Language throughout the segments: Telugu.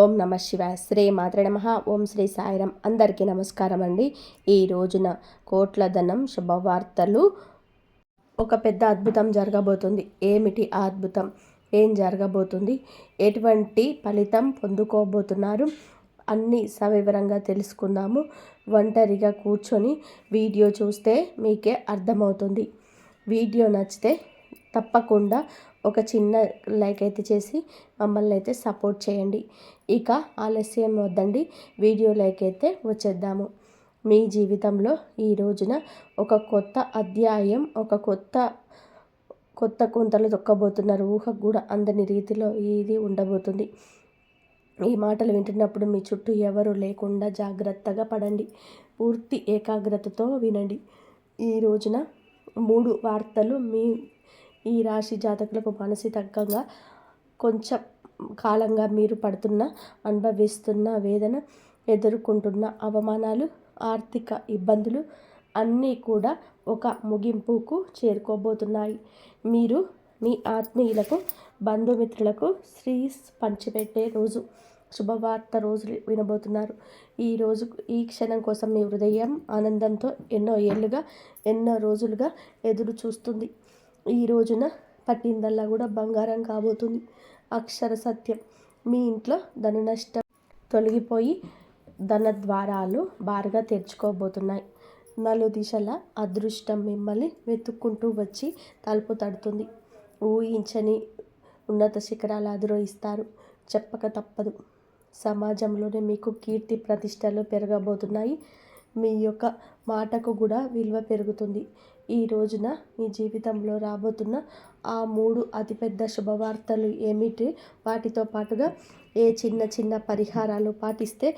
ఓం నమ శివాయ. శ్రీ మాత్రే నమః. ఓం శ్రీ సాయిరం. అందరికీ నమస్కారం అండి. ఈ రోజున కోట్ల ధనం శుభవార్తలు. ఒక పెద్ద అద్భుతం జరగబోతుంది. ఏమిటి ఆ అద్భుతం? ఏం జరగబోతుంది? ఎటువంటి ఫలితం పొందుకోబోతున్నారు? అన్నీ సవివరంగా తెలుసుకుందాము. ఒంటరిగా కూర్చొని వీడియో చూస్తే మీకే అర్థమవుతుంది. వీడియో నచ్చితే తప్పకుండా ఒక చిన్న లైక్ అయితే చేసి మమ్మల్ని అయితే సపోర్ట్ చేయండి. ఇక ఆలస్యం వద్దండి, వీడియోలోకి అయితే వచ్చేద్దాము. మీ జీవితంలో ఈ రోజున ఒక కొత్త అధ్యాయం, ఒక కొత్త కుంతలు తొక్కబోతున్నారు. ఊహకు కూడా అందని రీతిలో ఇది ఉండబోతుంది. ఈ మాటలు వింటున్నప్పుడు మీ చుట్టూ ఎవరు లేకుండా జాగ్రత్తగా పడండి. పూర్తి ఏకాగ్రతతో వినండి. ఈ రోజున 3 వార్తలు ఈ రాశి జాతకులకు మానసికంగా కొంచెం కాలంగా మీరు అనుభవిస్తున్న వేదన, ఎదుర్కొంటున్న అవమానాలు, ఆర్థిక ఇబ్బందులు అన్నీ కూడా ఒక ముగింపుకు చేరుకోబోతున్నాయి. మీరు మీ ఆత్మీయులకు, బంధుమిత్రులకు పంచిపెట్టే రోజు, శుభవార్త రోజు వినబోతున్నారు. ఈ క్షణం కోసం మీ హృదయం ఆనందంతో ఎన్నో రోజులుగా ఎదురు చూస్తుంది. ఈ రోజున పట్టిందల్లా కూడా బంగారం కాబోతుంది. అక్షర సత్యం. మీ ఇంట్లో ధన నష్టం తొలగిపోయి ధన ద్వారాలు బారుగా తెరుచుకోబోతున్నాయి. నలుదిశల అదృష్టం మిమ్మల్ని వెతుక్కుంటూ వచ్చి తలుపు తడుతుంది. ఊహించని ఉన్నత శిఖరాలు అధిరోహిస్తారు. చెప్పక తప్పదు. సమాజంలోనే మీకు కీర్తి ప్రతిష్టలు పెరగబోతున్నాయి. మీ యొక్క మాటకు కూడా విలువ పెరుగుతుంది. ఈ రోజున మీ జీవితంలో రాబోతున్న ఆ 3 అతిపెద్ద శుభవార్తలు ఏమిటి? వాటితో పాటుగా ఏ చిన్న పరిహారాలు పాటిస్తే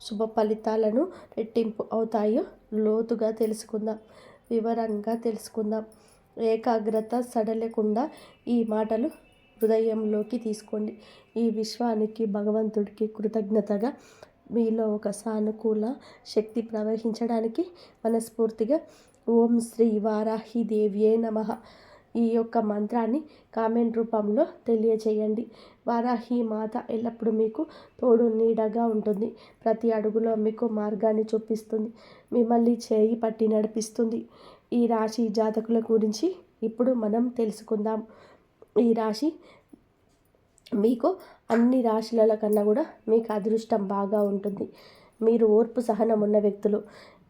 శుభ ఫలితాలను రెట్టింపు అవుతాయో లోతుగా తెలుసుకుందాం, వివరంగా తెలుసుకుందాం. ఏకాగ్రత సడలేకుండా ఈ మాటలు హృదయంలోకి తీసుకోండి. ఈ విశ్వానికి, భగవంతుడికి కృతజ్ఞతగా మీలో ఒక సానుకూల శక్తి ప్రవహించడానికి మనస్ఫూర్తిగా ఓం శ్రీ వారాహి దేవ్యే నమః ఈ యొక్క మంత్రాన్ని కామెంట్ రూపంలో తెలియచేయండి. వారాహి మాత ఎల్లప్పుడూ మీకు తోడు నీడగా ఉంటుంది. ప్రతి అడుగులో మీకు మార్గాన్ని చూపిస్తుంది. మిమ్మల్ని చేయి పట్టి నడిపిస్తుంది. ఈ రాశి జాతకుల గురించి ఇప్పుడు మనం తెలుసుకుందాం. ఈ రాశి మీకు అన్ని రాశుల కన్నా కూడా మీకు అదృష్టం బాగా ఉంటుంది. మీరు ఓర్పు సహనం ఉన్న వ్యక్తులు.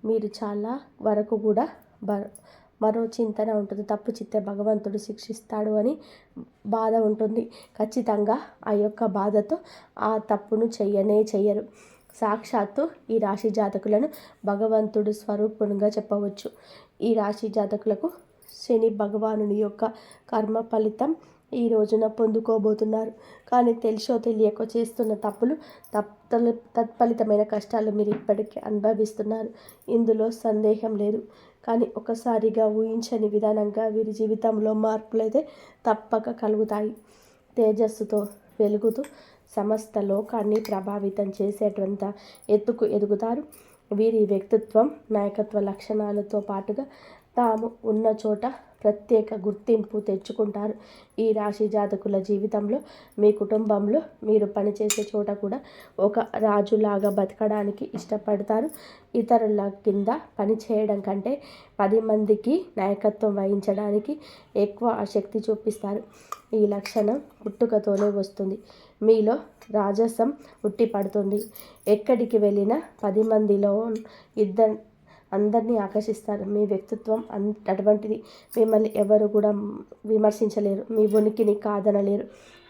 మీరు చాలా వరకు కూడా మరో చింతన ఉంటుంది. తప్పు చిత్తే భగవంతుడు శిక్షిస్తాడు అని బాధ ఉంటుంది. ఖచ్చితంగా ఆ యొక్క బాధతో ఆ తప్పును చెయ్యరు. సాక్షాత్తు ఈ రాశి జాతకులను భగవంతుడు స్వరూపునిగా చెప్పవచ్చు. ఈ రాశి జాతకులకు శని భగవానుని యొక్క కర్మ ఫలితం ఈ రోజున పొందుకోబోతున్నారు. కానీ తెలిసో తెలియకో చేస్తున్న తప్పులు తత్ఫలితమైన కష్టాలు మీరు ఇప్పటికీ అనుభవిస్తున్నారు. ఇందులో సందేహం లేదు. కానీ ఒకసారిగా ఊహించని విధానంగా వీరి జీవితంలో మార్పులు అయితే తప్పక కలుగుతాయి. తేజస్సుతో వెలుగుతూ సమస్త లోకాన్ని ప్రభావితం చేసేటువంటి ఎత్తుకు ఎదుగుతారు. వీరి వ్యక్తిత్వం, నాయకత్వ లక్షణాలతో పాటుగా తాము ఉన్న చోట ప్రత్యేక గుర్తింపు తెచ్చుకుంటారు. ఈ రాశి జాతకుల జీవితంలో, మీ కుటుంబంలో, మీరు పనిచేసే చోట కూడా ఒక రాజులాగా బతకడానికి ఇష్టపడతారు. ఇతరుల కింద పనిచేయడం కంటే 10 మందికి నాయకత్వం వహించడానికి ఎక్కువ ఆసక్తి చూపిస్తారు. ఈ లక్షణం పుట్టుకతోనే వస్తుంది. మీలో రాజసం ఉట్టిపడుతుంది. ఎక్కడికి వెళ్ళినా 10 మందిలో అందరినీ ఆకర్షిస్తారు. మీ వ్యక్తిత్వం అటువంటిది. మిమ్మల్ని ఎవరు కూడా విమర్శించలేరు. మీ ఉనికిని కాదనలేరు,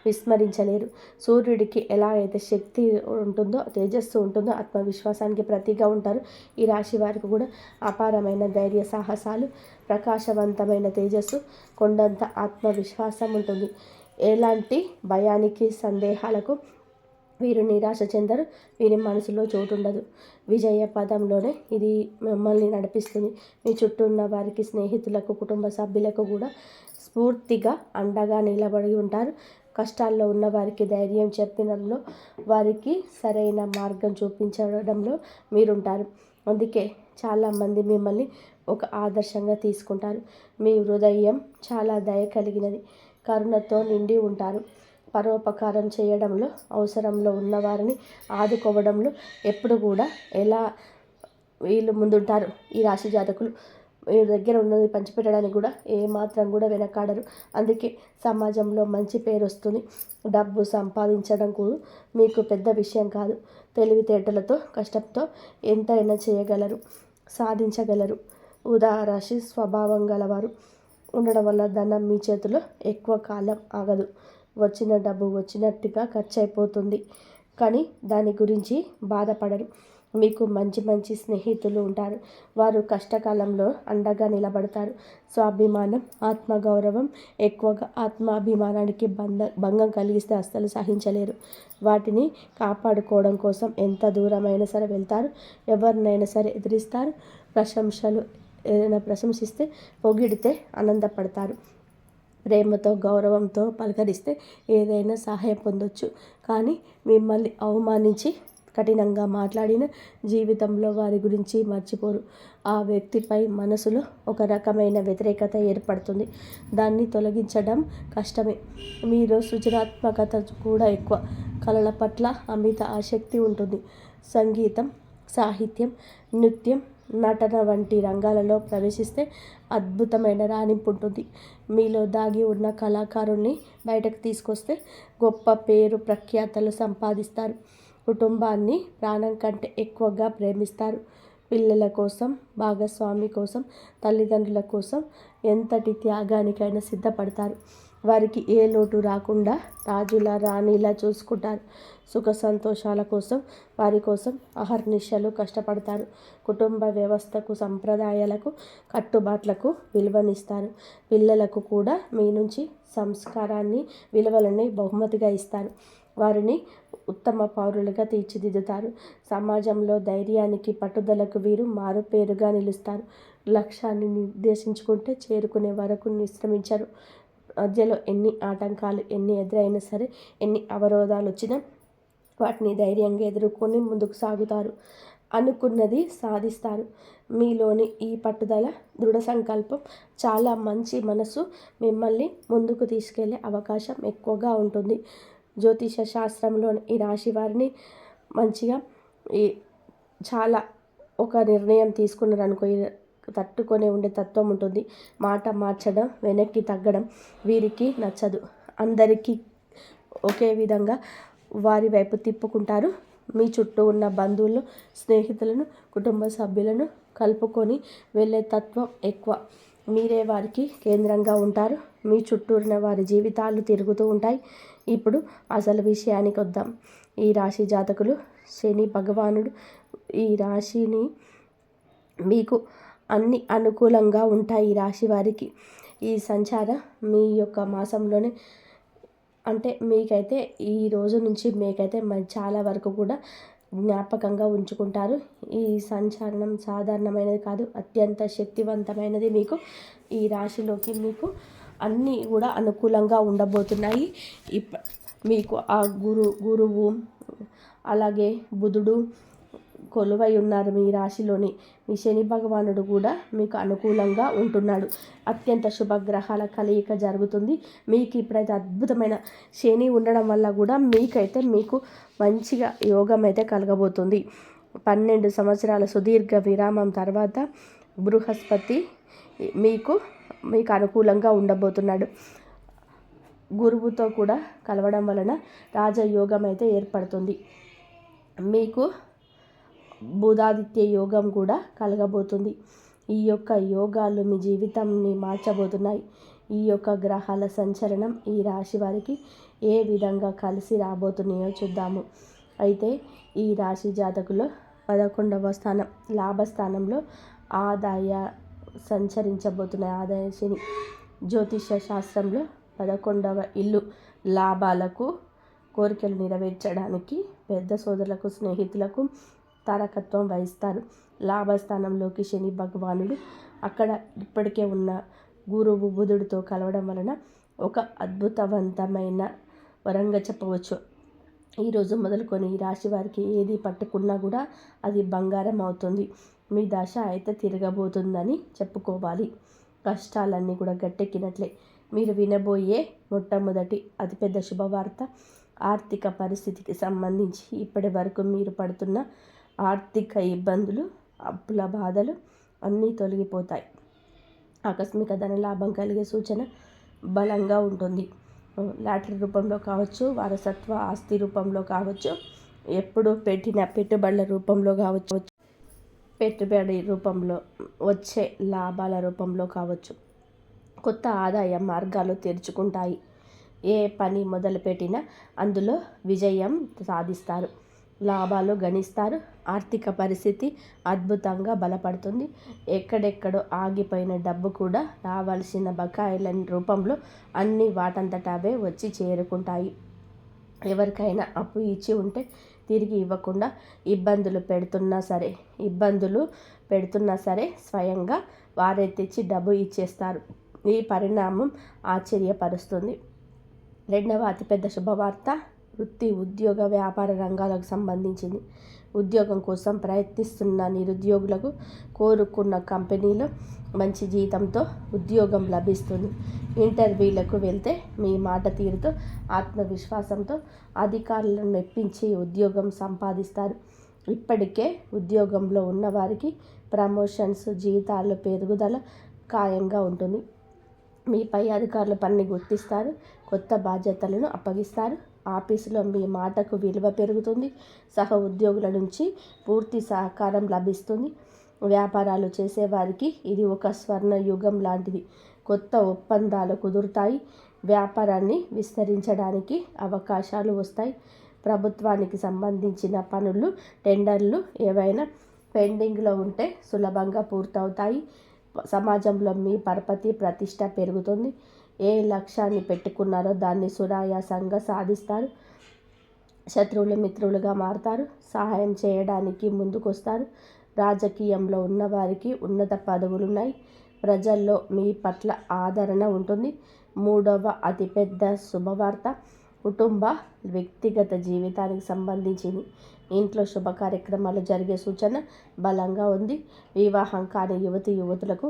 విస్మరించలేరు. సూర్యుడికి ఎలా అయితే శక్తి ఉంటుందో, తేజస్సు ఉంటుందో, ఆత్మవిశ్వాసానికి ప్రతిగా ఉంటారు. ఈ రాశి వారికి కూడా అపారమైన ధైర్య సాహసాలు, ప్రకాశవంతమైన తేజస్సు, కొండంత ఆత్మవిశ్వాసం ఉంటుంది. ఎలాంటి భయానికి, సందేహాలకు వీరు నిరాశ చెందరు. వీరి మనసులో చోటు ఉండదు. విజయ పదంలోనే ఇది మిమ్మల్ని నడిపిస్తుంది. మీ చుట్టూ ఉన్న వారికి, స్నేహితులకు, కుటుంబ సభ్యులకు కూడా స్ఫూర్తిగా అండగా నిలబడి ఉంటారు. కష్టాల్లో ఉన్న వారికి ధైర్యం చెప్పడంలో, వారికి సరైన మార్గం చూపించడంలో మీరుంటారు. అందుకే చాలామంది మిమ్మల్ని ఒక ఆదర్శంగా తీసుకుంటారు. మీ హృదయం చాలా దయ కలిగినది, కరుణతో నిండి ఉంటారు. పరోపకారం చేయడంలో, అవసరంలో ఉన్నవారిని ఆదుకోవడంలో ఎప్పుడు కూడా ఎలా వీళ్ళు ముందుంటారు. ఈ రాశి జాతకులు వీరి దగ్గర ఉన్నది పంచిపెట్టడానికి కూడా ఏమాత్రం కూడా వెనకాడరు. అందుకే సమాజంలో మంచి పేరు వస్తుంది. డబ్బు సంపాదించడం కూడా మీకు పెద్ద విషయం కాదు. తెలివితేటలతో, కష్టంతో ఎంతైనా చేయగలరు, సాధించగలరు. ఉదారాశి స్వభావం గలవారు ఉండడం వల్ల ధనం మీ చేతిలో ఎక్కువ కాలం ఆగదు. వచ్చిన డబ్బు వచ్చినట్టుగా ఖర్చు అయిపోతుంది, కానీ దాని గురించి బాధపడరు. మీకు మంచి మంచి స్నేహితులు ఉంటారు. వారు కష్టకాలంలో అండగా నిలబడతారు. స్వాభిమానం, ఆత్మగౌరవం ఎక్కువగా. ఆత్మాభిమానానికి భంగం కలిగిస్తే అస్సలు సహించలేరు. వాటిని కాపాడుకోవడం కోసం ఎంత దూరమైనా సరే వెళ్తారు. ఎవరినైనా సరే ఎదిరిస్తారు. ఏదైనా ప్రశంసిస్తే, పొగిడితే ఆనందపడతారు. ప్రేమతో, గౌరవంతో పలకరిస్తే ఏదైనా సహాయం పొందొచ్చు. కానీ మిమ్మల్ని అవమానించి కఠినంగా మాట్లాడిన జీవితంలో వారి గురించి మర్చిపోరు. ఆ వ్యక్తిపై మనసులో ఒక రకమైన వ్యతిరేకత ఏర్పడుతుంది. దాన్ని తొలగించడం కష్టమే. మీలో సృజనాత్మకత కూడా ఎక్కువ. కళల పట్ల అమిత ఆసక్తి ఉంటుంది. సంగీతం, సాహిత్యం, నృత్యం, నటన వంటి రంగాలలో ప్రవేశిస్తే అద్భుతమైన రాణింపు ఉంటుంది. మీలో దాగి ఉన్న కళాకారుణ్ణి బయటకు తీసుకొస్తే గొప్ప పేరు ప్రఖ్యాతలు సంపాదిస్తారు. కుటుంబాన్ని ప్రాణం కంటే ఎక్కువగా ప్రేమిస్తారు. పిల్లల కోసం, భాగస్వామి కోసం, తల్లిదండ్రుల కోసం ఎంతటి త్యాగానికైనా సిద్ధపడతారు. వారికి ఏ లోటు రాకుండా రాజులా, రాణిలా చూసుకుంటారు. సుఖ సంతోషాల కోసం, వారి కోసం అహర్నిశలు కష్టపడతారు. కుటుంబ వ్యవస్థకు, సంప్రదాయాలకు, కట్టుబాట్లకు విలువనిస్తారు. పిల్లలకు కూడా మీ నుంచి సంస్కారాన్ని, విలువలని బహుమతిగా ఇస్తారు. వారిని ఉత్తమ పౌరులుగా తీర్చిదిద్దుతారు. సమాజంలో ధైర్యానికి, పట్టుదలకు వీరు మారుపేరుగా నిలుస్తారు. లక్ష్యాన్ని నిర్దేశించుకుంటే చేరుకునే వరకు విశ్రమించరు. మధ్యలో ఎన్ని ఆటంకాలు ఎన్ని ఎదురైనా సరే, ఎన్ని అవరోధాలు వచ్చినా వాటిని ధైర్యంగా ఎదుర్కొని ముందుకు సాగుతారు. అనుకున్నది సాధిస్తారు. మీలోని ఈ పట్టుదల, దృఢ సంకల్పం, చాలా మంచి మనసు మిమ్మల్ని ముందుకు తీసుకెళ్లే అవకాశం ఎక్కువగా ఉంటుంది. జ్యోతిష శాస్త్రంలోని ఈ రాశి వారిని మంచిగా చాలా ఒక నిర్ణయం తీసుకున్నారనుకో, తట్టుకొని ఉండే తత్వం ఉంటుంది. మాట మార్చడం, వెనక్కి తగ్గడం వీరికి నచ్చదు. అందరికీ ఒకే విధంగా వారి వైపు తిప్పుకుంటారు. మీ చుట్టూ ఉన్న బంధువులు, స్నేహితులను, కుటుంబ సభ్యులను కలుపుకొని వెళ్ళే తత్వం ఎక్కువ. మీరే వారికి కేంద్రంగా ఉంటారు. మీ చుట్టూ ఉన్న వారి జీవితాలు తిరుగుతూ ఉంటాయి. ఇప్పుడు అసలు విషయానికి వద్దాం. ఈ రాశి జాతకులు, శని భగవానుడు ఈ రాశిని మీకు అన్ని అనుకూలంగా ఉంటాయి. ఈ రాశి వారికి ఈ సంచారం మీ యొక్క మాసంలోనే, అంటే మీకైతే ఈ రోజు నుంచి మీకైతే చాలా వరకు కూడా జ్ఞాపకంగా ఉంచుకుంటారు. ఈ సంచారణం సాధారణమైనది కాదు, అత్యంత శక్తివంతమైనది. మీకు ఈ రాశిలోకి మీకు అన్నీ కూడా అనుకూలంగా ఉండబోతున్నాయి. మీకు ఆ గురువు అలాగే బుధుడు కొలువై ఉన్నారు మీ రాశిలోని. మీ శని భగవానుడు కూడా మీకు అనుకూలంగా ఉంటున్నాడు. అత్యంత శుభగ్రహాల కలయిక జరుగుతుంది. మీకు ఇప్పుడైతే అద్భుతమైన శని ఉండడం వల్ల కూడా మీకు మంచిగా యోగం అయితే కలగబోతుంది. 12 సంవత్సరాల సుదీర్ఘ విరామం తర్వాత బృహస్పతి మీకు అనుకూలంగా ఉండబోతున్నాడు. గురువుతో కూడా కలవడం వలన రాజయోగం అయితే ఏర్పడుతుంది. మీకు బుధాదిత్య యోగం కూడా కలగబోతుంది. ఈ యొక్క యోగాలు మీ జీవితాన్ని మార్చబోతున్నాయి. ఈ యొక్క గ్రహాల సంచలనం ఈ రాశి వారికి ఏ విధంగా కలిసి రాబోతున్నాయో చూద్దాము. అయితే ఈ రాశి జాతకులో 11వ స్థానం లాభస్థానంలో సంచరించబోతున్నాయి. ఆదాయ శని జ్యోతిష శాస్త్రంలో 11వ ఇల్లు లాభాలకు, కోరికలు నెరవేర్చడానికి, పెద్ద సోదరులకు, స్నేహితులకు తారకత్వం వహిస్తారు. లాభస్థానంలోకి శని భగవానుడు అక్కడ ఇప్పటికే ఉన్న గురువు బుధుడితో కలవడం వలన ఒక అద్భుతవంతమైన వరంగా చెప్పవచ్చు. ఈరోజు మొదలుకొని ఈ రాశి వారికి ఏది పట్టుకున్నా కూడా అది బంగారం అవుతుంది. మీ దశ అయితే తిరగబోతుందని చెప్పుకోవాలి. కష్టాలన్నీ కూడా గట్టెక్కినట్లే. మీరు వినబోయే మొట్టమొదటి అతిపెద్ద శుభవార్త ఆర్థిక పరిస్థితికి సంబంధించి ఇప్పటి వరకు మీరు పడుతున్న ఆర్థిక ఇబ్బందులు, అప్పుల బాధలు అన్నీ తొలగిపోతాయి. ఆకస్మిక ధనలాభం కలిగే సూచన బలంగా ఉంటుంది. లాటరీ రూపంలో కావచ్చు, వారసత్వ ఆస్తి రూపంలో కావచ్చు, ఎప్పుడు పెట్టిన పెట్టుబడుల రూపంలో కావచ్చు, పెట్టుబడి రూపంలో వచ్చే లాభాల రూపంలో కావచ్చు, కొత్త ఆదాయ మార్గాలు తెరుచుకుంటాయి. ఏ పని మొదలుపెట్టినా అందులో విజయం సాధిస్తారు, లాభాలు గణిస్తారు. ఆర్థిక పరిస్థితి అద్భుతంగా బలపడుతుంది. ఎక్కడెక్కడో ఆగిపోయిన డబ్బు కూడా రావాల్సిన బకాయిల రూపంలో అన్నీ వాటంతట అవే వచ్చి చేరుకుంటాయి. ఎవరికైనా అప్పు ఇచ్చి ఉంటే తిరిగి ఇవ్వకుండా ఇబ్బందులు పెడుతున్నా సరే స్వయంగా వారే తెచ్చి డబ్బు ఇచ్చేస్తారు. ఈ పరిణామం ఆశ్చర్యపరుస్తుంది. రెండవ అతిపెద్ద శుభవార్త వృత్తి, ఉద్యోగ, వ్యాపార రంగాలకు సంబంధించింది. ఉద్యోగం కోసం ప్రయత్నిస్తున్న నిరుద్యోగులకు కోరుకున్న కంపెనీలో మంచి జీతంతో ఉద్యోగం లభిస్తుంది. ఇంటర్వ్యూలకు వెళ్తే మీ మాట తీరుతో, ఆత్మవిశ్వాసంతో అధికారులను మెప్పించి ఉద్యోగం సంపాదిస్తారు. ఇప్పటికే ఉద్యోగంలో ఉన్నవారికి ప్రమోషన్స్, జీతాలు పెరుగుదల ఖాయంగా ఉంటుంది. మీ పై అధికారుల పనిని గుర్తిస్తారు, కొత్త బాధ్యతలను అప్పగిస్తారు. ఆఫీసులో మీ మాటకు విలువ పెరుగుతుంది. సహ ఉద్యోగుల నుంచి పూర్తి సహకారం లభిస్తుంది. వ్యాపారాలు చేసేవారికి ఇది ఒక స్వర్ణ యుగం లాంటిది. కొత్త ఒప్పందాలు కుదురుతాయి. వ్యాపారాన్ని విస్తరించడానికి అవకాశాలు వస్తాయి. ప్రభుత్వానికి సంబంధించిన పనులు, టెండర్లు ఏవైనా పెండింగ్లో ఉంటే సులభంగా పూర్తవుతాయి. సమాజంలో మీ పరపతి, ప్రతిష్ట పెరుగుతుంది. ఏ లక్ష్యాన్ని పెట్టుకున్నారో దాన్ని సునాయాసంగా సాధిస్తారు. శత్రువులు మిత్రులుగా మారుతారు. సహాయం చేయడానికి ముందుకొస్తారు. రాజకీయంలో ఉన్నవారికి ఉన్నత పదవులున్నాయి. ప్రజల్లో మీ పట్ల ఆదరణ ఉంటుంది. మూడవ అతిపెద్ద శుభవార్త కుటుంబ, వ్యక్తిగత జీవితానికి సంబంధించింది. ఇంట్లో శుభ కార్యక్రమాలు జరిగే సూచన బలంగా ఉంది. వివాహం కాని యువతులకు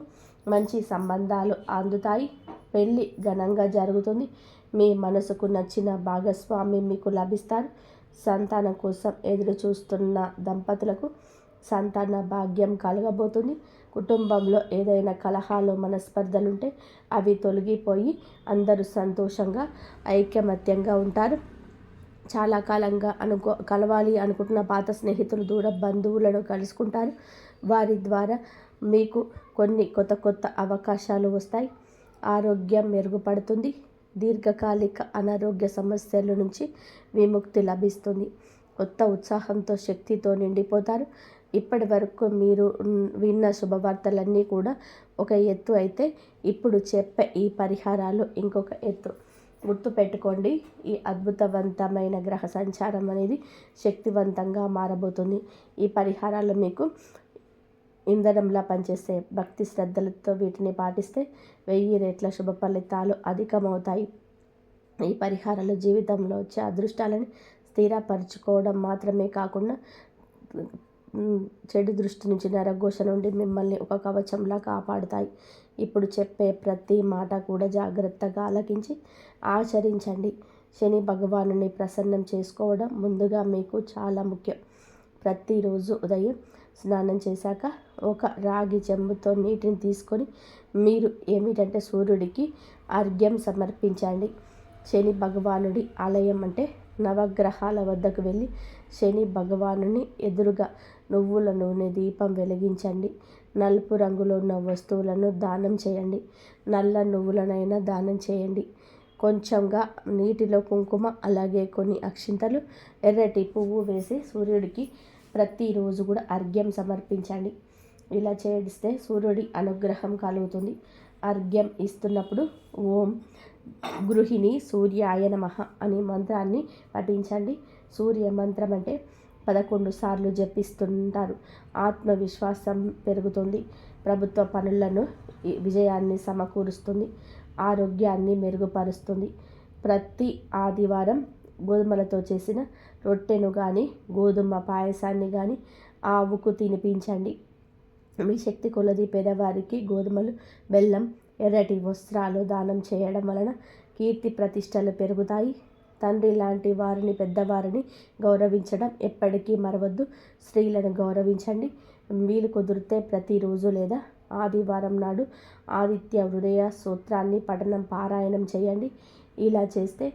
మంచి సంబంధాలు అందుతాయి. పెళ్ళి ఘనంగా జరుగుతుంది. మీ మనసుకు నచ్చిన భాగస్వామి మీకు లభిస్తారు. సంతానం కోసం ఎదురు చూస్తున్న దంపతులకు సంతాన భాగ్యం కలగబోతుంది. కుటుంబంలో ఏదైనా కలహాలు, మనస్పర్ధలుంటే అవి తొలగిపోయి అందరూ సంతోషంగా, ఐకమత్యంగా ఉంటారు. చాలా కాలంగా కలవాలి అనుకుంటున్న పాత స్నేహితులు, దూర బంధువులను కలుసుకుంటారు. వారి ద్వారా మీకు కొన్ని కొత్త అవకాశాలు వస్తాయి. ఆరోగ్యం మెరుగుపడుతుంది. దీర్ఘకాలిక అనారోగ్య సమస్యల నుంచి విముక్తి లభిస్తుంది. కొత్త ఉత్సాహంతో, శక్తితో నిండిపోతారు. ఇప్పటి వరకు మీరు విన్న శుభవార్తలన్నీ కూడా ఒక ఎత్తు అయితే, ఇప్పుడు చెప్పే ఈ పరిహారాలు ఇంకొక ఎత్తు. గుర్తుపెట్టుకోండి, ఈ అద్భుతవంతమైన గ్రహ సంచారం అనేది శక్తివంతంగా మారబోతుంది. ఈ పరిహారాలు మీకు ఇంధనంలా పనిచేస్తే, భక్తి శ్రద్ధలతో వీటిని పాటిస్తే 1000 రెట్ల శుభ ఫలితాలు అధికమవుతాయి. ఈ పరిహారాలు జీవితంలో వచ్చే అదృష్టాలని స్థిరపరచుకోవడం మాత్రమే కాకుండా చెడు దృష్టి నుంచి, నరఘోష నుండి మిమ్మల్ని ఒక కవచంలా కాపాడుతాయి. ఇప్పుడు చెప్పే ప్రతి మాట కూడా జాగ్రత్తగా ఆలకించి ఆచరించండి. శని భగవానుని ప్రసన్నం చేసుకోవడం ముందుగా మీకు చాలా ముఖ్యం. ప్రతిరోజు ఉదయం స్నానం చేశాక ఒక రాగి చెంబుతో నీటిని తీసుకొని మీరు ఏమిటంటే సూర్యుడికి అర్ఘ్యం సమర్పించండి. శని భగవానుడి ఆలయం అంటే నవగ్రహాల వద్దకు వెళ్ళి శని భగవానుని ఎదురుగా నువ్వుల నూనె దీపం వెలిగించండి. నలుపు రంగులో ఉన్న వస్తువులను దానం చేయండి. నల్ల నువ్వులనైనా దానం చేయండి. కొంచెంగా నీటిలో కుంకుమ, అలాగే కొన్ని అక్షింతలు, ఎర్రటి పువ్వు వేసి సూర్యుడికి ప్రతిరోజు కూడా అర్ఘ్యం సమర్పించండి. ఇలా చేస్తే సూర్యుడి అనుగ్రహం కలుగుతుంది. అర్ఘ్యం ఇస్తున్నప్పుడు ఓం గృహిణి సూర్యాయ నమః అనే మంత్రాన్ని పఠించండి. సూర్య మంత్రం అంటే 11 సార్లు జపిస్తుంటారు. ఆత్మవిశ్వాసం పెరుగుతుంది. ప్రభుత్వ పనులను విజయాన్ని సమకూరుస్తుంది. ఆరోగ్యాన్ని మెరుగుపరుస్తుంది. ప్రతి ఆదివారం గోధుమలతో చేసిన రొట్టెను కానీ, గోధుమ పాయసాన్ని కానీ ఆవుకు తినిపించండి. మీ శక్తి కొలది పేదవారికి గోధుమలు, బెల్లం, ఎర్రటి వస్త్రాలు దానం చేయడం వలన కీర్తి ప్రతిష్టలు పెరుగుతాయి. తండ్రి లాంటి వారిని, పెద్దవారిని గౌరవించడం ఎప్పటికీ మరవద్దు. స్త్రీలను గౌరవించండి. వీలు కుదిరితే ప్రతిరోజు లేదా ఆదివారం నాడు ఆదిత్య హృదయ సూత్రాన్ని పారాయణం చేయండి. ఇలా చేస్తే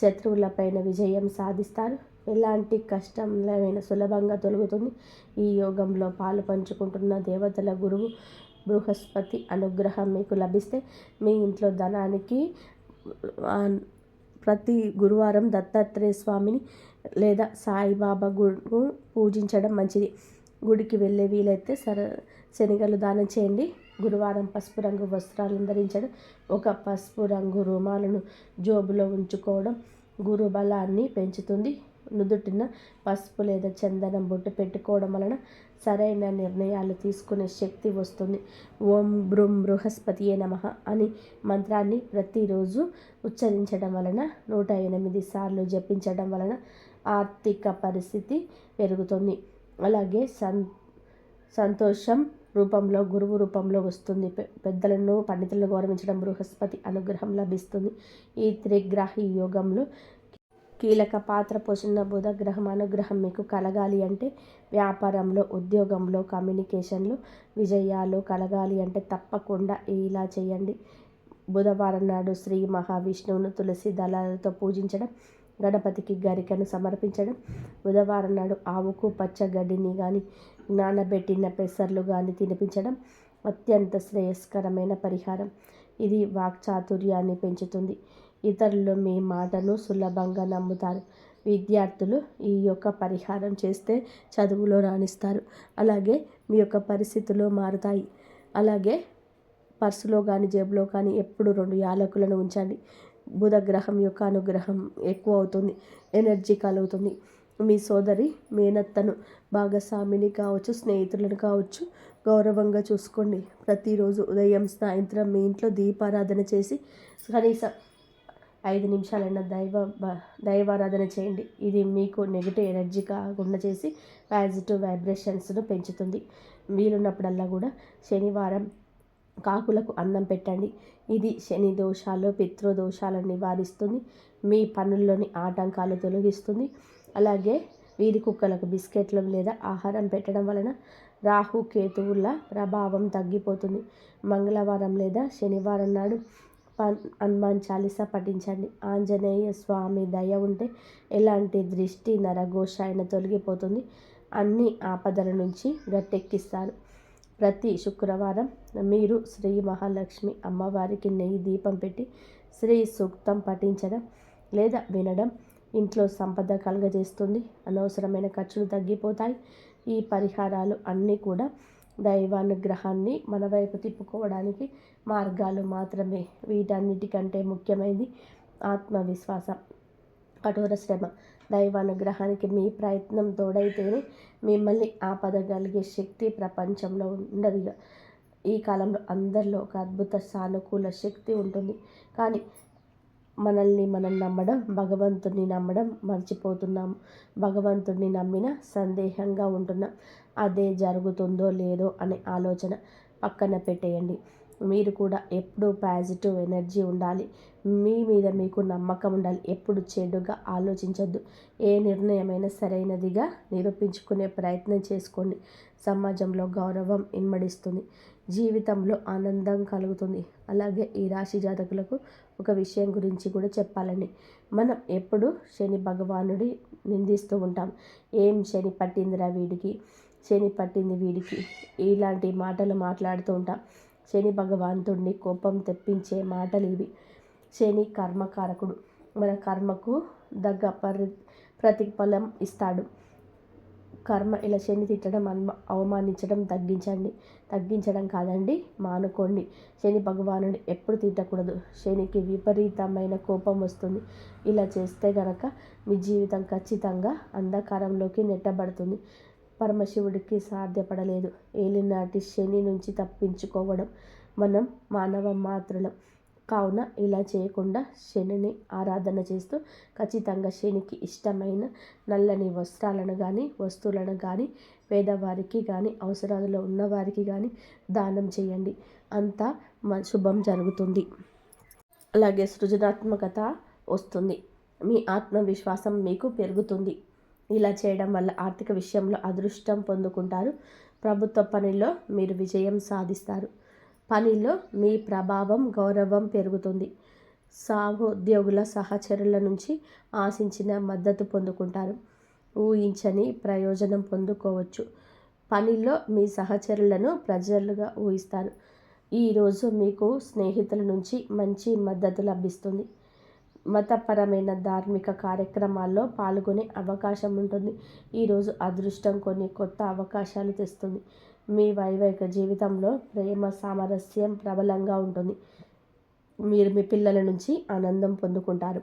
శత్రువులపైన విజయం సాధిస్తారు. ఎలాంటి కష్టమైన సులభంగా తొలగుతుంది. ఈ యోగంలో పాలు పంచుకుంటున్న దేవతల గురువు బృహస్పతి అనుగ్రహం మీకు లభిస్తే మీ ఇంట్లో ధనానికి ప్రతి గురువారం దత్తాత్రేయ స్వామిని లేదా సాయిబాబా గుడిని పూజించడం మంచిది. గుడికి వెళ్ళే వీలైతే శనగలు దానం చేయండి. గురువారం పసుపు రంగు వస్త్రాలను ధరించడం, ఒక పసుపు రంగు రుమాలను జోబులో ఉంచుకోవడం గురు బలాన్ని పెంచుతుంది. నుదుటిన పసుపు లేదా చందనం బొట్టు పెట్టుకోవడం వలన సరైన నిర్ణయాలు తీసుకునే శక్తి వస్తుంది. ఓం బ్రూం బృహస్పతియే నమః అని మంత్రాన్ని ప్రతిరోజు ఉచ్చరించడం వలన 108 సార్లు జపించడం వలన ఆర్థిక పరిస్థితి పెరుగుతుంది. అలాగే సంతోషం రూపంలో, గురువు రూపంలో వస్తుంది. పెద్దలను, పండితులను గౌరవించడం బృహస్పతి అనుగ్రహం లభిస్తుంది. ఈ త్రిగ్రాహి యోగంలో కీలక పాత్ర పోషిస్తున్న బుధగ్రహం అనుగ్రహం మీకు కలగాలి అంటే, వ్యాపారంలో, ఉద్యోగంలో, కమ్యూనికేషన్లో విజయాలు కలగాలి అంటే తప్పకుండా ఇలా చేయండి. బుధవారం నాడు శ్రీ మహావిష్ణువును తులసి దళాలతో పూజించడం, గణపతికి గరికను సమర్పించడం, బుధవారం నాడు ఆవుకు పచ్చగడ్డిని కానీ, నానబెట్టిన పెసర్లు కానీ తినిపించడం అత్యంత శ్రేయస్కరమైన పరిహారం. ఇది వాక్చాతుర్యాన్ని పెంచుతుంది. ఇతరులు మీ మాటను సులభంగా నమ్ముతారు. విద్యార్థులు ఈ యొక్క పరిహారం చేస్తే చదువులో రాణిస్తారు. అలాగే మీ యొక్క పరిస్థితులు మారుతాయి. అలాగే పర్సులో కానీ, జేబులో కానీ ఎప్పుడు 2 యాలకులను ఉంచండి. బుధగ్రహం యొక్క అనుగ్రహం ఎక్కువ అవుతుంది. ఎనర్జీ కలుగుతుంది. మీ సోదరి, మేనత్తను, భాగస్వామిని కావచ్చు, స్నేహితులను కావచ్చు గౌరవంగా చూసుకోండి. ప్రతిరోజు ఉదయం, సాయంత్రం మీ ఇంట్లో దీపారాధన చేసి కనీసం 5 నిమిషాలైనా దైవారాధన చేయండి. ఇది మీకు నెగిటివ్ ఎనర్జీ కాకుండా చేసి పాజిటివ్ వైబ్రేషన్స్ను పెంచుతుంది. వీలున్నప్పుడల్లా కూడా శనివారం కాకులకు అన్నం పెట్టండి. ఇది శని దోషాలు, పితృదోషాలను నివారిస్తుంది. మీ పనుల్లోని ఆటంకాలు తొలగిస్తుంది. అలాగే వీధి కుక్కలకు బిస్కెట్లు లేదా ఆహారం పెట్టడం వలన రాహు కేతువుల ప్రభావం తగ్గిపోతుంది. మంగళవారం లేదా శనివారం నాడు హనుమాన్ చాలీసా పఠించండి. ఆంజనేయ స్వామి దయ ఉంటే ఎలాంటి దృష్టి, నరఘోష అయినా తొలగిపోతుంది. అన్ని ఆపదల నుంచి గట్టెక్కిస్తారు. ప్రతి శుక్రవారం మీరు శ్రీ మహాలక్ష్మి అమ్మవారికి నెయ్యి దీపం పెట్టి శ్రీ సూక్తం పఠించడం లేదా వినడం ఇంట్లో సంపద కలుగజేస్తుంది. అనవసరమైన ఖర్చులు తగ్గిపోతాయి. ఈ పరిహారాలు అన్నీ కూడా దైవానుగ్రహాన్ని మన వైపు తిప్పుకోవడానికి మార్గాలు మాత్రమే. వీటన్నిటికంటే ముఖ్యమైనది ఆత్మవిశ్వాసం, కఠోర శ్రమ. దైవానుగ్రహానికి మీ ప్రయత్నం తోడైతేనే మిమ్మల్ని ఆపదగలిగే శక్తి ప్రపంచంలో ఉండదు. ఈ కాలంలో అందరిలో ఒక అద్భుత సానుకూల శక్తి ఉంటుంది. కానీ మనల్ని మనం నమ్మడం, భగవంతుడిని నమ్మడం మర్చిపోతున్నాము. భగవంతుడిని నమ్మిన సందేహంగా ఉంటున్నాం. అదే జరుగుతుందో లేదో అనే ఆలోచన పక్కన పెట్టేయండి. మీరు కూడా ఎప్పుడూ పాజిటివ్ ఎనర్జీ ఉండాలి. మీ మీద మీకు నమ్మకం ఉండాలి. ఎప్పుడు చెడుగా ఆలోచించొద్దు. ఏ నిర్ణయమైనా సరైనదిగా నిరూపించుకునే ప్రయత్నం చేసుకోండి. సమాజంలో గౌరవం ఇన్మడిస్తుంది. జీవితంలో ఆనందం కలుగుతుంది. అలాగే ఈ రాశి జాతకులకు ఒక విషయం గురించి కూడా చెప్పాలండి. మనం ఎప్పుడు శని భగవానుడి నిందిస్తూ ఉంటాం. ఏం శని పట్టిందిరా వీడికి, శని పట్టింది వీడికి, ఇలాంటి మాటలు మాట్లాడుతూ ఉంటాం. శని భగవంతుడిని కోపం తెప్పించే మాటలు ఇవి. శని కర్మకారకుడు. మన కర్మకు దగ్గ ప్రతిఫలం ఇస్తాడు. కర్మ ఇలా శని తిట్టడం, అవమానించడం తగ్గించడం కాదండి, మానుకోండి. శని భగవానుడు ఎప్పుడు తిట్టకూడదు. శనికి విపరీతమైన కోపం వస్తుంది. ఇలా చేస్తే గనక మీ జీవితం ఖచ్చితంగా అంధకారంలోకి నెట్టబడుతుంది. పరమశివుడికి సాధ్యపడలేదు ఏలినాటి శని నుంచి తప్పించుకోవడం. మనం మానవ మాత్రులం కావున ఇలా చేయకుండా శనిని ఆరాధన చేస్తూ ఖచ్చితంగా శనికి ఇష్టమైన నల్లని వస్త్రాలను కానీ, వస్తువులను కానీ, పేదవారికి కానీ, అవసరాలలో ఉన్నవారికి కానీ దానం చేయండి. అంతా శుభం జరుగుతుంది. అలాగే సృజనాత్మకత వస్తుంది. మీ ఆత్మవిశ్వాసం మీకు పెరుగుతుంది. ఇలా చేయడం వల్ల ఆర్థిక విషయంలో అదృష్టం పొందుకుంటారు. ప్రభుత్వ పనిలో మీరు విజయం సాధిస్తారు. పనిలో మీ ప్రభావం, గౌరవం పెరుగుతుంది. సహోద్యోగుల, సహచరుల నుంచి ఆశించిన మద్దతు పొందుకుంటారు. ఊహించని ప్రయోజనం పొందుకోవచ్చు. పనిలో మీ సహచరులను ప్రజలుగా ఊహిస్తారు. ఈరోజు మీకు స్నేహితుల నుంచి మంచి మద్దతు లభిస్తుంది. మతపరమైన ధార్మిక కార్యక్రమాల్లో పాల్గొనే అవకాశం ఉంటుంది. ఈరోజు అదృష్టం కొన్ని కొత్త అవకాశాలు తెస్తుంది. మీ వైవాహిక జీవితంలో ప్రేమ, సామరస్యం ప్రబలంగా ఉంటుంది. మీరు మీ పిల్లల నుంచి ఆనందం పొందుకుంటారు.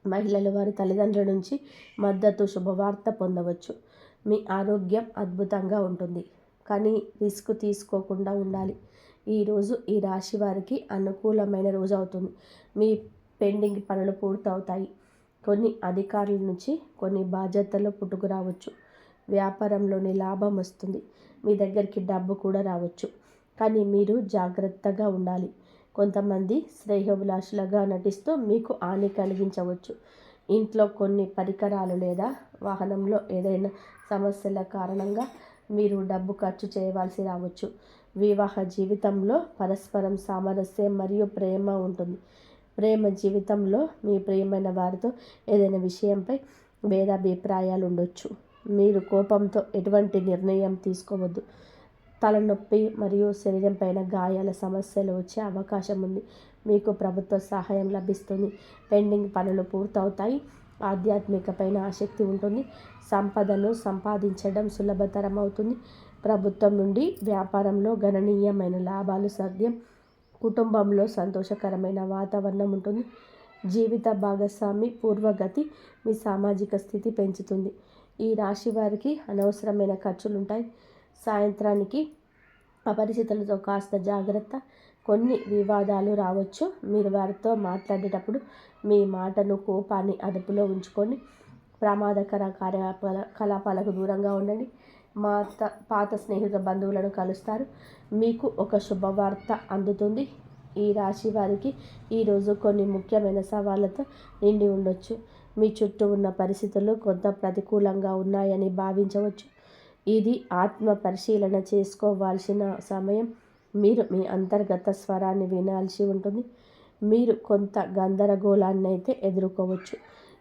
మహిళలు వారి తల్లిదండ్రుల నుంచి మద్దతు, శుభవార్త పొందవచ్చు. మీ ఆరోగ్యం అద్భుతంగా ఉంటుంది, కానీ రిస్క్ తీసుకోకుండా ఉండాలి. ఈరోజు ఈ రాశి వారికి అనుకూలమైన రోజు అవుతుంది. మీ పెండింగ్ పనులు పూర్తవుతాయి. కొన్ని అధికారుల నుంచి కొన్ని బాధ్యతలు పుట్టుకురావచ్చు. వ్యాపారంలోని లాభం వస్తుంది. మీ దగ్గరికి డబ్బు కూడా రావచ్చు, కానీ మీరు జాగ్రత్తగా ఉండాలి. కొంతమంది శ్రేయోభిలాషులుగా నటిస్తూ మీకు హాని కలిగించవచ్చు. ఇంట్లో కొన్ని పరికరాలు లేదా వాహనంలో ఏదైనా సమస్యల కారణంగా మీరు డబ్బు ఖర్చు చేయవలసి రావచ్చు. వివాహ జీవితంలో పరస్పరం సామరస్యం మరియు ప్రేమ ఉంటుంది. ప్రేమ జీవితంలో మీ ప్రియమైన వారితో ఏదైనా విషయంపై భేదాభిప్రాయాలు ఉండొచ్చు. మీరు కోపంతో ఎటువంటి నిర్ణయం తీసుకోవద్దు. తలనొప్పి మరియు శరీరం పైన గాయాల సమస్యలు వచ్చే అవకాశం ఉంది. మీకు ప్రభుత్వ సహాయం లభిస్తుంది. పెండింగ్ పనులు పూర్తవుతాయి. ఆధ్యాత్మిక పైన ఆసక్తి ఉంటుంది. సంపదను సంపాదించడం సులభతరం అవుతుంది. ప్రభుత్వం నుండి వ్యాపారంలో గణనీయమైన లాభాలు సాధ్యం. కుటుంబంలో సంతోషకరమైన వాతావరణం ఉంటుంది. జీవిత భాగస్వామి పూర్వగతి మీ సామాజిక స్థితి పెంచుతుంది. ఈ రాశి వారికి అనవసరమైన ఖర్చులుంటాయి. సాయంత్రానికి అపరిచితులతో కాస్త జాగ్రత్త. కొన్ని వివాదాలు రావచ్చు. మీరు వారితో మాట్లాడేటప్పుడు మీ మాటను, కోపాన్ని అదుపులో ఉంచుకొని ప్రమాదకర కార్యకలాపాలకు దూరంగా ఉండండి. పాత స్నేహితుల, బంధువులను కలుస్తారు. మీకు ఒక శుభవార్త అందుతుంది. ఈ రాశి వారికి ఈరోజు కొన్ని ముఖ్యమైన సవాళ్ళతో నిండి ఉండొచ్చు. మీ చుట్టూ ఉన్న పరిస్థితులు కొంత ప్రతికూలంగా ఉన్నాయని భావించవచ్చు. ఇది ఆత్మ పరిశీలన చేసుకోవాల్సిన సమయం. మీరు మీ అంతర్గత స్వరాన్ని వినాల్సి ఉంటుంది. మీరు కొంత గందరగోళాన్ని అయితే ఎదుర్కోవచ్చు.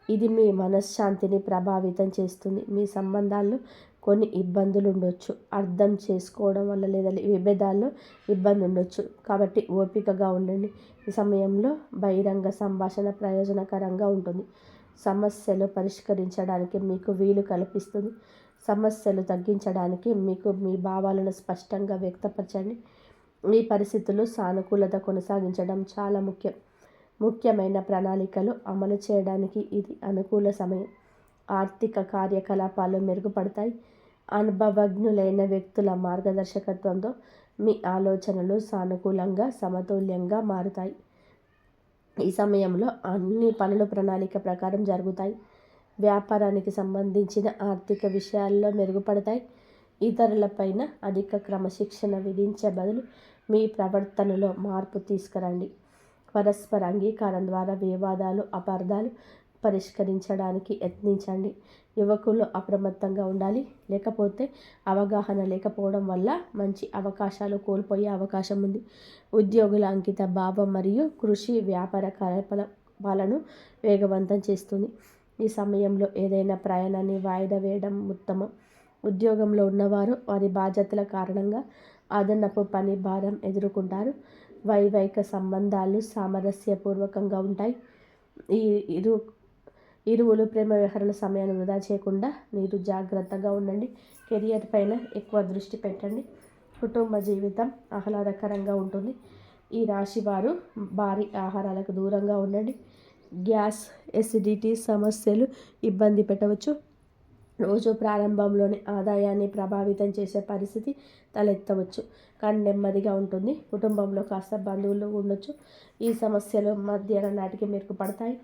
ఇది మీ మనశ్శాంతిని ప్రభావితం చేస్తుంది. మీ సంబంధాల్లో కొన్ని ఇబ్బందులు ఉండొచ్చు. అర్థం చేసుకోవడం వల్ల లేదా విభేదాల్లో ఇబ్బంది ఉండొచ్చు. కాబట్టి ఓపికగా ఉండండి. ఈ సమయంలో బహిరంగ సంభాషణ ప్రయోజనకరంగా ఉంటుంది. సమస్యలు పరిష్కరించడానికి మీకు వీలు కల్పిస్తుంది. సమస్యలు తగ్గించడానికి మీకు మీ భావాలను స్పష్టంగా వ్యక్తపరచండి. ఈ పరిస్థితులు సానుకూలత కొనసాగించడం చాలా ముఖ్యం. ముఖ్యమైన ప్రణాళికలు అమలు చేయడానికి ఇది అనుకూల సమయం. ఆర్థిక కార్యకలాపాలు మెరుగుపడతాయి. అనుభవజ్ఞులైన వ్యక్తుల మార్గదర్శకత్వంతో మీ ఆలోచనలు సానుకూలంగా, సమతుల్యంగా మారుతాయి. ఈ సమయంలో అన్ని పనులు ప్రణాళిక ప్రకారం జరుగుతాయి. వ్యాపారానికి సంబంధించిన ఆర్థిక విషయాల్లో మెరుగుపడతాయి. ఇతరులపైన అధిక క్రమశిక్షణ విధించే బదులు మీ ప్రవర్తనలో మార్పు తీసుకురండి. పరస్పర అంగీకారం ద్వారా వివాదాలు, అపార్థాలు పరిష్కరించడానికి యత్నించండి. యువకులు అప్రమత్తంగా ఉండాలి, లేకపోతే అవగాహన లేకపోవడం వల్ల మంచి అవకాశాలు కోల్పోయే అవకాశం ఉంది. ఉద్యోగుల అంకిత భావం మరియు కృషి వ్యాపార కార్యకలాపాలను వేగవంతం చేస్తుంది. ఈ సమయంలో ఏదైనా ప్రయాణాన్ని వాయిదా వేయడం ఉత్తమం. ఉద్యోగంలో ఉన్నవారు వారి బాధ్యతల కారణంగా అదనపు పని భారం ఎదుర్కొంటారు. వైవాహిక సంబంధాలు సామరస్యపూర్వకంగా ఉంటాయి. ఇరువులు ప్రేమ వ్యవహారాల సమయాన్ని వృధా చేయకుండా మీరు జాగ్రత్తగా ఉండండి. కెరియర్ పైన ఎక్కువ దృష్టి పెట్టండి. కుటుంబ జీవితం ఆహ్లాదకరంగా ఉంటుంది. ఈ రాశి వారు భారీ ఆహారాలకు దూరంగా ఉండండి. గ్యాస్, ఎసిడిటీ సమస్యలు ఇబ్బంది పెట్టవచ్చు. రోజు ప్రారంభంలోని ఆదాయాన్ని ప్రభావితం చేసే పరిస్థితి తలెత్తవచ్చు, కానీ నెమ్మదిగా ఉంటుంది. కుటుంబంలో కాస్త బంధువులు ఉండొచ్చు. ఈ సమస్యలు మధ్యాహ్నం నాటికి మెరుగుపడతాయి.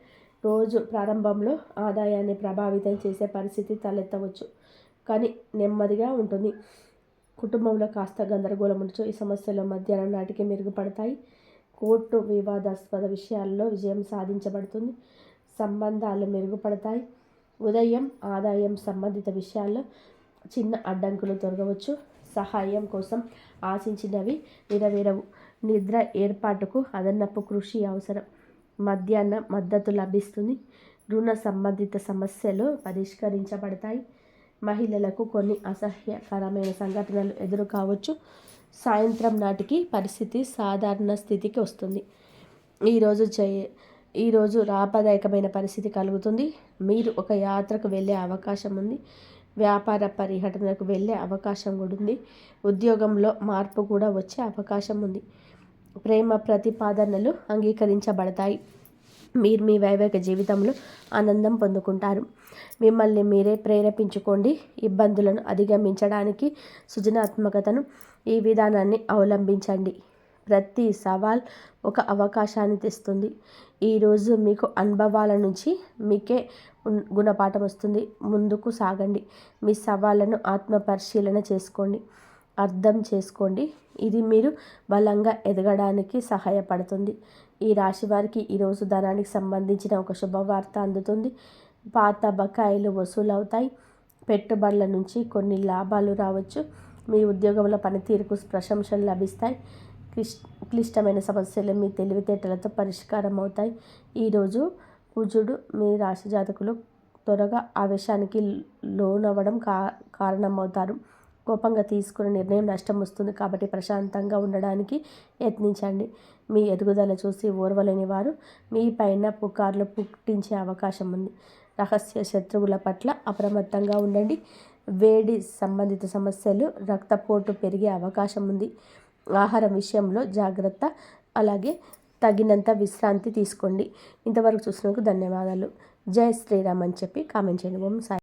రోజు ప్రారంభంలో ఆదాయాన్ని ప్రభావితం చేసే పరిస్థితి తలెత్తవచ్చు, కానీ నెమ్మదిగా ఉంటుంది. కుటుంబంలో కాస్త గందరగోళం ఉండొచ్చు. ఈ సమస్యలు మధ్యాహ్నం నాటికి మెరుగుపడతాయి. కోర్టు వివాదాస్పద విషయాల్లో విజయం సాధించబడుతుంది. సంబంధాలు మెరుగుపడతాయి. ఉదయం ఆదాయం సంబంధిత విషయాల్లో చిన్న అడ్డంకులు తొలగవచ్చు. సహాయం కోసం ఆశించినవి నెరవేరవు. నిద్ర ఏర్పాటుకు అదనపు కృషి అవసరం. మధ్యాహ్నం మద్దతు లభిస్తుంది. రుణ సంబంధిత సమస్యలు పరిష్కరించబడతాయి. మహిళలకు కొన్ని అసహ్యకరమైన సంఘటనలు ఎదురు కావచ్చు. సాయంత్రం నాటికి పరిస్థితి సాధారణ స్థితికి వస్తుంది. ఈరోజు లాభదాయకమైన పరిస్థితి కలుగుతుంది. మీరు ఒక యాత్రకు వెళ్ళే అవకాశం ఉంది. వ్యాపార పర్యటనకు వెళ్ళే అవకాశం కూడా ఉంది. ఉద్యోగంలో మార్పు కూడా వచ్చే అవకాశం ఉంది. ప్రేమ ప్రతిపాదనలు అంగీకరించబడతాయి. మీరు మీ వైవాహిక జీవితంలో ఆనందం పొందుకుంటారు. మిమ్మల్ని మీరే ప్రేరేపించుకోండి. ఇబ్బందులను అధిగమించడానికి సృజనాత్మకతను ఈ విధానాన్ని అవలంబించండి. ప్రతి సవాల్ ఒక అవకాశాన్ని తెస్తుంది. ఈరోజు మీకు అనుభవాల నుంచి మీకే గుణపాఠం వస్తుంది. ముందుకు సాగండి. మీ సవాళ్లను ఆత్మపరిశీలన చేసుకోండి. అర్థం చేసుకోండి. ఇది మీరు బలంగా ఎదగడానికి సహాయపడుతుంది. ఈ రాశి వారికి ఈరోజు ధనానికి సంబంధించిన ఒక శుభవార్త అందుతుంది. పాత బకాయిలు వసూలవుతాయి. పెట్టుబడుల నుంచి కొన్ని లాభాలు రావచ్చు. మీ ఉద్యోగంలో పనితీరుకు ప్రశంసలు లభిస్తాయి. క్లిష్టమైన సమస్యలు మీ తెలివితేటలతో పరిష్కారం అవుతాయి. ఈరోజు కుజుడు మీ రాశి జాతకులు త్వరగా ఆవేశానికి లోనవ్వడం కారణమవుతారు. కోపంగా తీసుకునే నిర్ణయం నష్టం వస్తుంది. కాబట్టి ప్రశాంతంగా ఉండడానికి యత్నించండి. మీ ఎదుగుదల చూసి ఓర్వలేని వారు మీ పైన పుకార్లు పుట్టించే అవకాశం ఉంది. రహస్య శత్రువుల పట్ల అప్రమత్తంగా ఉండండి. వేడి సంబంధిత సమస్యలు, రక్తపోటు పెరిగే అవకాశం ఉంది. ఆహారం విషయంలో జాగ్రత్త. అలాగే తగినంత విశ్రాంతి తీసుకోండి. ఇంతవరకు చూసినందుకు ధన్యవాదాలు. జై శ్రీరామ్ అని చెప్పి కామెంట్ చేయండి. ఓం సాయి.